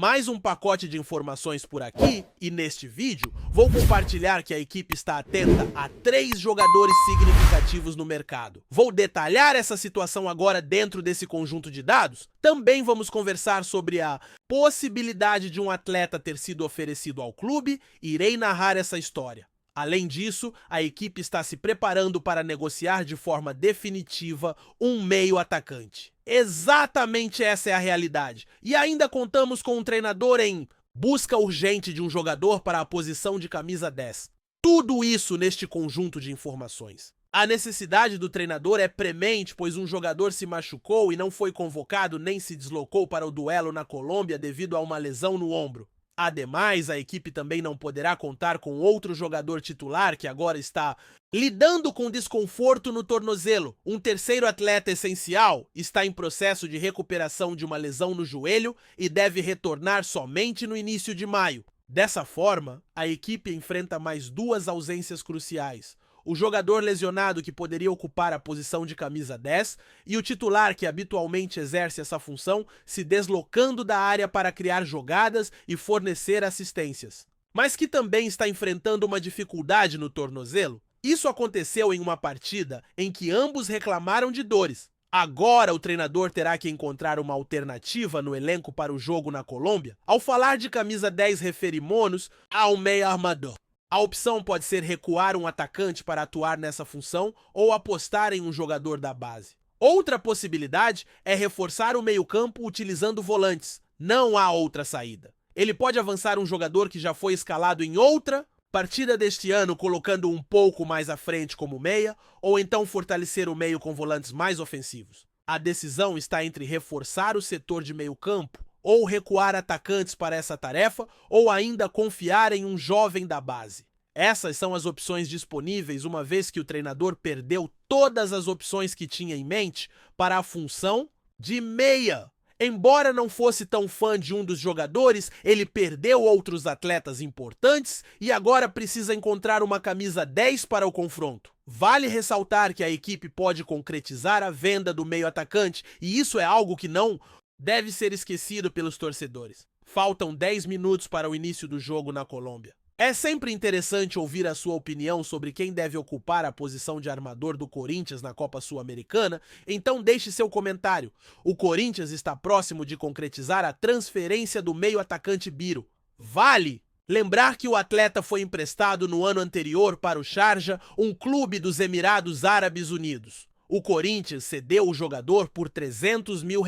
Mais um pacote de informações por aqui e neste vídeo vou compartilhar que a equipe está atenta a 3 jogadores significativos no mercado. Vou detalhar essa situação agora dentro desse conjunto de dados. Também vamos conversar sobre a possibilidade de um atleta ter sido oferecido ao clube e irei narrar essa história. Além disso, a equipe está se preparando para negociar de forma definitiva um meio atacante. Exatamente essa é a realidade. E ainda contamos com um treinador em busca urgente de um jogador para a posição de camisa 10. Tudo isso neste conjunto de informações. A necessidade do treinador é premente, pois um jogador se machucou e não foi convocado nem se deslocou para o duelo na Colômbia devido a uma lesão no ombro. Ademais, a equipe também não poderá contar com outro jogador titular que agora está lidando com desconforto no tornozelo. Um terceiro atleta essencial está em processo de recuperação de uma lesão no joelho e deve retornar somente no início de maio. Dessa forma, a equipe enfrenta mais 2 ausências cruciais. O jogador lesionado que poderia ocupar a posição de camisa 10 e o titular que habitualmente exerce essa função se deslocando da área para criar jogadas e fornecer assistências. Mas que também está enfrentando uma dificuldade no tornozelo. Isso aconteceu em uma partida em que ambos reclamaram de dores. Agora o treinador terá que encontrar uma alternativa no elenco para o jogo na Colômbia. Ao falar de camisa 10, referimos-nos ao meia armador. A opção pode ser recuar um atacante para atuar nessa função ou apostar em um jogador da base. Outra possibilidade é reforçar o meio-campo utilizando volantes. Não há outra saída. Ele pode avançar um jogador que já foi escalado em outra partida deste ano, colocando um pouco mais à frente como meia, ou então fortalecer o meio com volantes mais ofensivos. A decisão está entre reforçar o setor de meio-campo ou recuar atacantes para essa tarefa, ou ainda confiar em um jovem da base. Essas são as opções disponíveis, uma vez que o treinador perdeu todas as opções que tinha em mente para a função de meia. Embora não fosse tão fã de um dos jogadores, ele perdeu outros atletas importantes e agora precisa encontrar uma camisa 10 para o confronto. Vale ressaltar que a equipe pode concretizar a venda do meio atacante, e isso é algo que não deve ser esquecido pelos torcedores. Faltam 10 minutos para o início do jogo na Colômbia. É sempre interessante ouvir a sua opinião sobre quem deve ocupar a posição de armador do Corinthians na Copa Sul-Americana, então deixe seu comentário. O Corinthians está próximo de concretizar a transferência do meio-atacante Biro. Vale lembrar que o atleta foi emprestado no ano anterior para o Sharjah, um clube dos Emirados Árabes Unidos. O Corinthians cedeu o jogador por R$300 mil,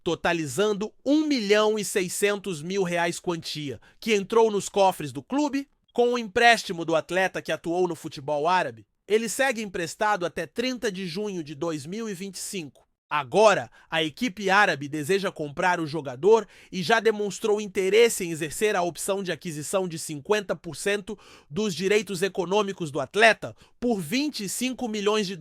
totalizando R$1.600.000 quantia, que entrou nos cofres do clube. Com o empréstimo do atleta que atuou no futebol árabe, ele segue emprestado até 30 de junho de 2025. Agora, a equipe árabe deseja comprar o jogador e já demonstrou interesse em exercer a opção de aquisição de 50% dos direitos econômicos do atleta por US$25 milhões.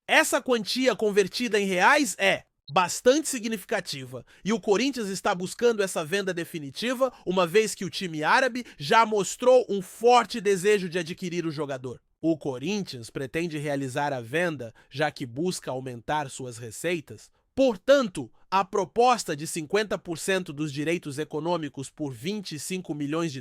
Essa quantia convertida em reais é bastante significativa e o Corinthians está buscando essa venda definitiva, uma vez que o time árabe já mostrou um forte desejo de adquirir o jogador. O Corinthians pretende realizar a venda, já que busca aumentar suas receitas. Portanto, a proposta de 50% dos direitos econômicos por US$25 milhões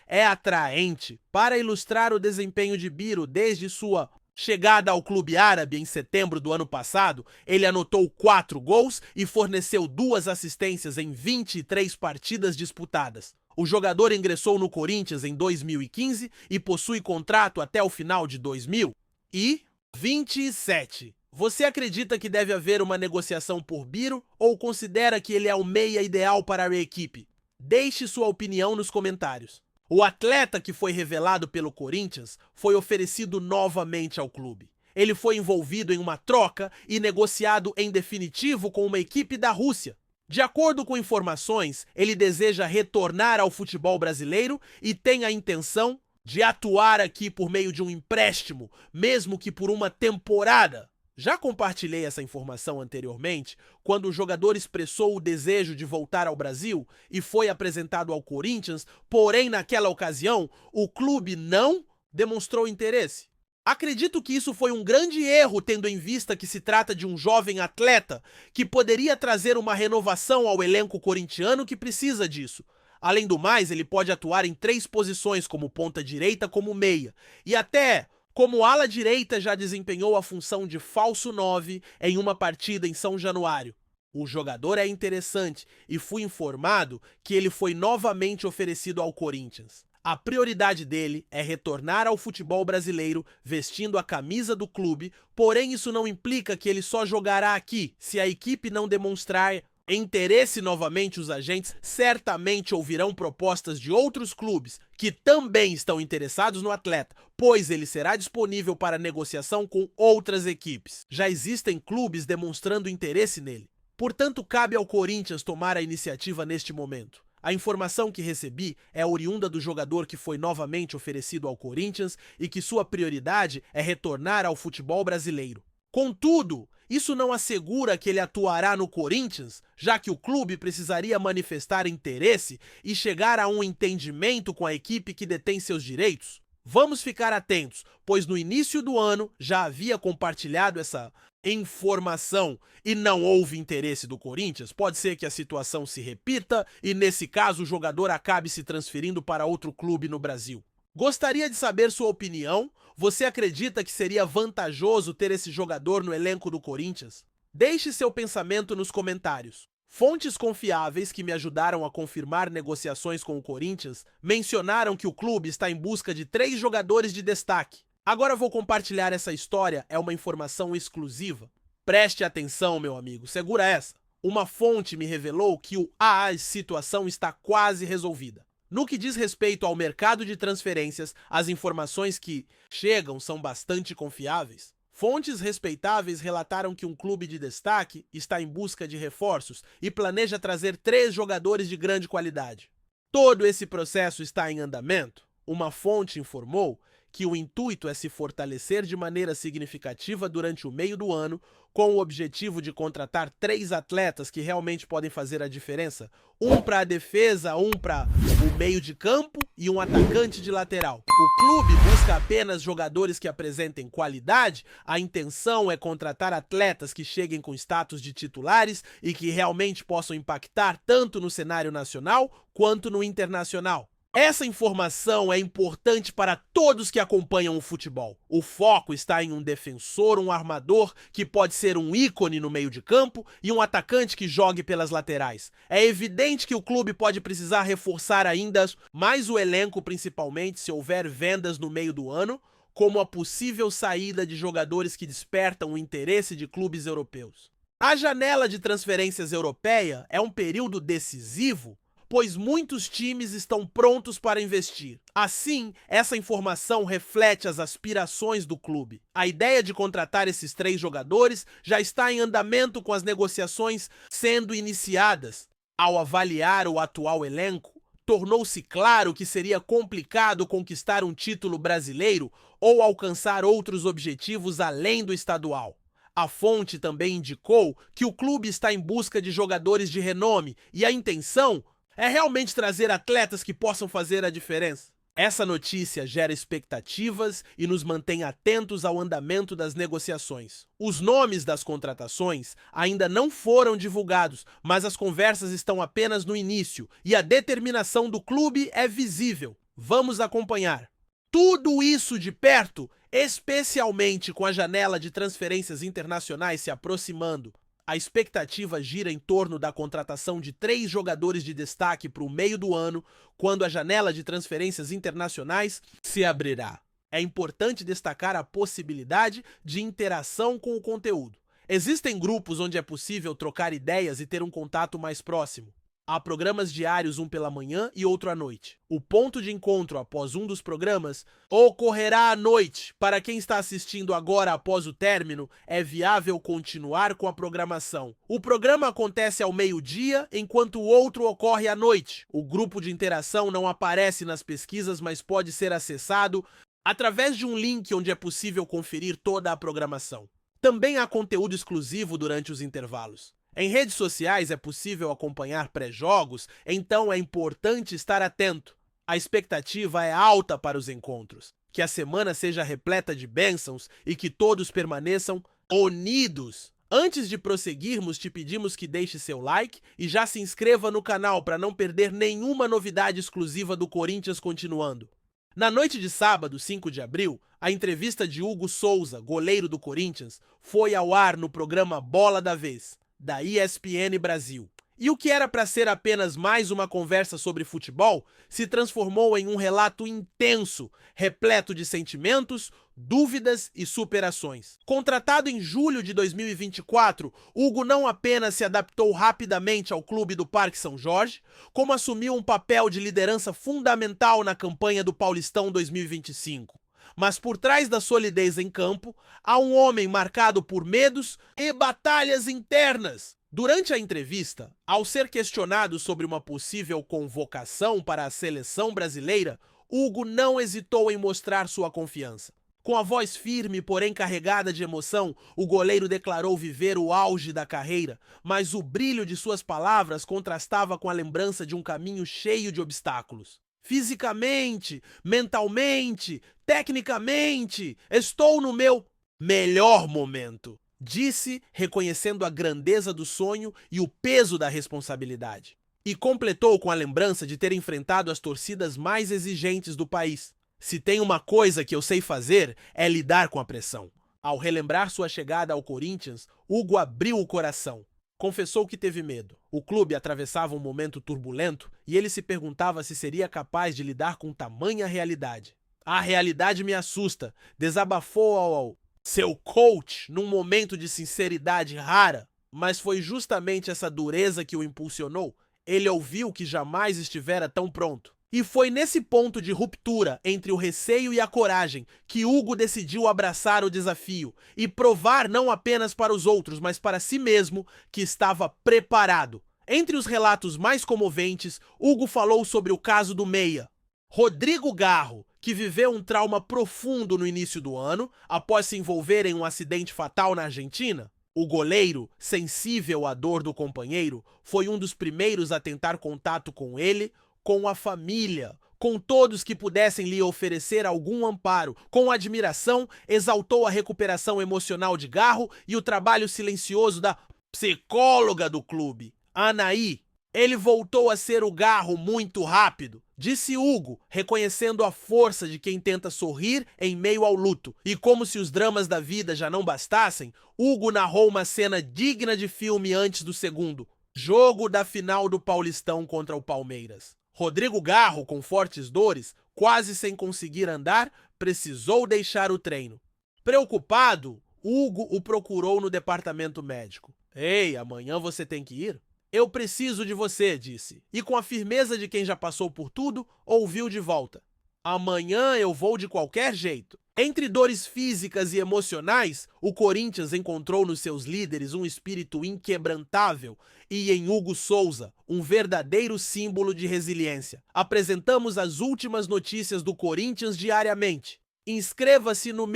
é atraente. Para ilustrar o desempenho de Biro desde sua chegada ao clube árabe em setembro do ano passado, ele anotou 4 gols e forneceu 2 assistências em 23 partidas disputadas. O jogador ingressou no Corinthians em 2015 e possui contrato até o final de 2027. Você acredita que deve haver uma negociação por Biro ou considera que ele é o meia ideal para a equipe? Deixe sua opinião nos comentários. O atleta que foi revelado pelo Corinthians foi oferecido novamente ao clube. Ele foi envolvido em uma troca e negociado em definitivo com uma equipe da Rússia. De acordo com informações, ele deseja retornar ao futebol brasileiro e tem a intenção de atuar aqui por meio de um empréstimo, mesmo que por uma temporada. Já compartilhei essa informação anteriormente, quando o jogador expressou o desejo de voltar ao Brasil e foi apresentado ao Corinthians, porém naquela ocasião o clube não demonstrou interesse. Acredito que isso foi um grande erro, tendo em vista que se trata de um jovem atleta que poderia trazer uma renovação ao elenco corintiano que precisa disso. Além do mais, ele pode atuar em 3 posições, como ponta direita, como meia, e até como ala direita já desempenhou a função de falso 9 em uma partida em São Januário. O jogador é interessante e fui informado que ele foi novamente oferecido ao Corinthians. A prioridade dele é retornar ao futebol brasileiro vestindo a camisa do clube, porém isso não implica que ele só jogará aqui. Se a equipe não demonstrar interesse novamente, os agentes certamente ouvirão propostas de outros clubes que também estão interessados no atleta, pois ele será disponível para negociação com outras equipes. Já existem clubes demonstrando interesse nele. Portanto, cabe ao Corinthians tomar a iniciativa neste momento. A informação que recebi é oriunda do jogador que foi novamente oferecido ao Corinthians e que sua prioridade é retornar ao futebol brasileiro. Contudo, isso não assegura que ele atuará no Corinthians, já que o clube precisaria manifestar interesse e chegar a um entendimento com a equipe que detém seus direitos. Vamos ficar atentos, pois no início do ano já havia compartilhado essa informação e não houve interesse do Corinthians. Pode ser que a situação se repita e, nesse caso, o jogador acabe se transferindo para outro clube no Brasil. Gostaria de saber sua opinião. Você acredita que seria vantajoso ter esse jogador no elenco do Corinthians? Deixe seu pensamento nos comentários. Fontes confiáveis que me ajudaram a confirmar negociações com o Corinthians mencionaram que o clube está em busca de 3 jogadores de destaque. Agora vou compartilhar essa história, é uma informação exclusiva. Preste atenção, meu amigo, segura essa. Uma fonte me revelou que a situação está quase resolvida. No que diz respeito ao mercado de transferências, as informações que chegam são bastante confiáveis. Fontes respeitáveis relataram que um clube de destaque está em busca de reforços e planeja trazer 3 jogadores de grande qualidade. Todo esse processo está em andamento. Uma fonte informou que o intuito é se fortalecer de maneira significativa durante o meio do ano, com o objetivo de contratar 3 atletas que realmente podem fazer a diferença, um para a defesa, um para o meio de campo e um atacante de lateral. O clube busca apenas jogadores que apresentem qualidade. A intenção é contratar atletas que cheguem com status de titulares e que realmente possam impactar tanto no cenário nacional quanto no internacional. Essa informação é importante para todos que acompanham o futebol. O foco está em um defensor, um armador que pode ser um ícone no meio de campo e um atacante que jogue pelas laterais. É evidente que o clube pode precisar reforçar ainda mais o elenco, principalmente se houver vendas no meio do ano, como a possível saída de jogadores que despertam o interesse de clubes europeus. A janela de transferências europeia é um período decisivo, pois muitos times estão prontos para investir. Assim, essa informação reflete as aspirações do clube. A ideia de contratar esses 3 jogadores já está em andamento, com as negociações sendo iniciadas. Ao avaliar o atual elenco, tornou-se claro que seria complicado conquistar um título brasileiro ou alcançar outros objetivos além do estadual. A fonte também indicou que o clube está em busca de jogadores de renome e a intenção é realmente trazer atletas que possam fazer a diferença. Essa notícia gera expectativas e nos mantém atentos ao andamento das negociações. Os nomes das contratações ainda não foram divulgados, mas as conversas estão apenas no início e a determinação do clube é visível. Vamos acompanhar tudo isso de perto, especialmente com a janela de transferências internacionais se aproximando. A expectativa gira em torno da contratação de 3 jogadores de destaque para o meio do ano, quando a janela de transferências internacionais se abrirá. É importante destacar a possibilidade de interação com o conteúdo. Existem grupos onde é possível trocar ideias e ter um contato mais próximo. Há programas diários, um pela manhã e outro à noite. O ponto de encontro após um dos programas ocorrerá à noite. Para quem está assistindo agora após o término, é viável continuar com a programação. O programa acontece ao meio-dia, enquanto o outro ocorre à noite. O grupo de interação não aparece nas pesquisas, mas pode ser acessado através de um link onde é possível conferir toda a programação. Também há conteúdo exclusivo durante os intervalos. Em redes sociais é possível acompanhar pré-jogos, então é importante estar atento. A expectativa é alta para os encontros. Que a semana seja repleta de bênçãos e que todos permaneçam unidos. Antes de prosseguirmos, te pedimos que deixe seu like e já se inscreva no canal para não perder nenhuma novidade exclusiva do Corinthians continuando. Na noite de sábado, 5 de abril, a entrevista de Hugo Souza, goleiro do Corinthians, foi ao ar no programa Bola da Vez, da ESPN Brasil. E o que era para ser apenas mais uma conversa sobre futebol se transformou em um relato intenso, repleto de sentimentos, dúvidas e superações. Contratado em julho de 2024, Hugo não apenas se adaptou rapidamente ao clube do Parque São Jorge, como assumiu um papel de liderança fundamental na campanha do Paulistão 2025. Mas por trás da solidez em campo, há um homem marcado por medos e batalhas internas. Durante a entrevista, ao ser questionado sobre uma possível convocação para a seleção brasileira, Hugo não hesitou em mostrar sua confiança. Com a voz firme, porém carregada de emoção, o goleiro declarou viver o auge da carreira, mas o brilho de suas palavras contrastava com a lembrança de um caminho cheio de obstáculos. Fisicamente, mentalmente, tecnicamente, estou no meu melhor momento, disse, reconhecendo a grandeza do sonho e o peso da responsabilidade. E completou com a lembrança de ter enfrentado as torcidas mais exigentes do país. Se tem uma coisa que eu sei fazer, é lidar com a pressão. Ao relembrar sua chegada ao Corinthians, Hugo abriu o coração. Confessou que teve medo. O clube atravessava um momento turbulento e ele se perguntava se seria capaz de lidar com tamanha realidade. A realidade me assusta, desabafou ao seu coach num momento de sinceridade rara, mas foi justamente essa dureza que o impulsionou. Ele ouviu que jamais estivera tão pronto. E foi nesse ponto de ruptura entre o receio e a coragem que Hugo decidiu abraçar o desafio e provar não apenas para os outros, mas para si mesmo que estava preparado. Entre os relatos mais comoventes, Hugo falou sobre o caso do meia Rodrigo Garro, que viveu um trauma profundo no início do ano, após se envolver em um acidente fatal na Argentina. O goleiro, sensível à dor do companheiro, foi um dos primeiros a tentar contato com ele, com a família, com todos que pudessem lhe oferecer algum amparo. Com admiração, exaltou a recuperação emocional de Garro e o trabalho silencioso da psicóloga do clube, Anaí. Ele voltou a ser o Garro muito rápido, disse Hugo, reconhecendo a força de quem tenta sorrir em meio ao luto. E como se os dramas da vida já não bastassem, Hugo narrou uma cena digna de filme antes do segundo jogo da final do Paulistão contra o Palmeiras. Rodrigo Garro, com fortes dores, quase sem conseguir andar, precisou deixar o treino. Preocupado, Hugo o procurou no departamento médico. Ei, amanhã você tem que ir? Eu preciso de você, disse. E com a firmeza de quem já passou por tudo, ouviu de volta. Amanhã eu vou de qualquer jeito. Entre dores físicas e emocionais, o Corinthians encontrou nos seus líderes um espírito inquebrantável e em Hugo Souza, um verdadeiro símbolo de resiliência. Apresentamos as últimas notícias do Corinthians diariamente. Inscreva-se no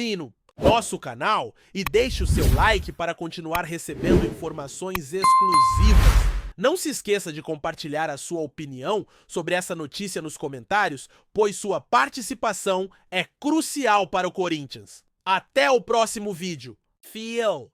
nosso canal e deixe o seu like para continuar recebendo informações exclusivas. Não se esqueça de compartilhar a sua opinião sobre essa notícia nos comentários, pois sua participação é crucial para o Corinthians. Até o próximo vídeo. Fiel!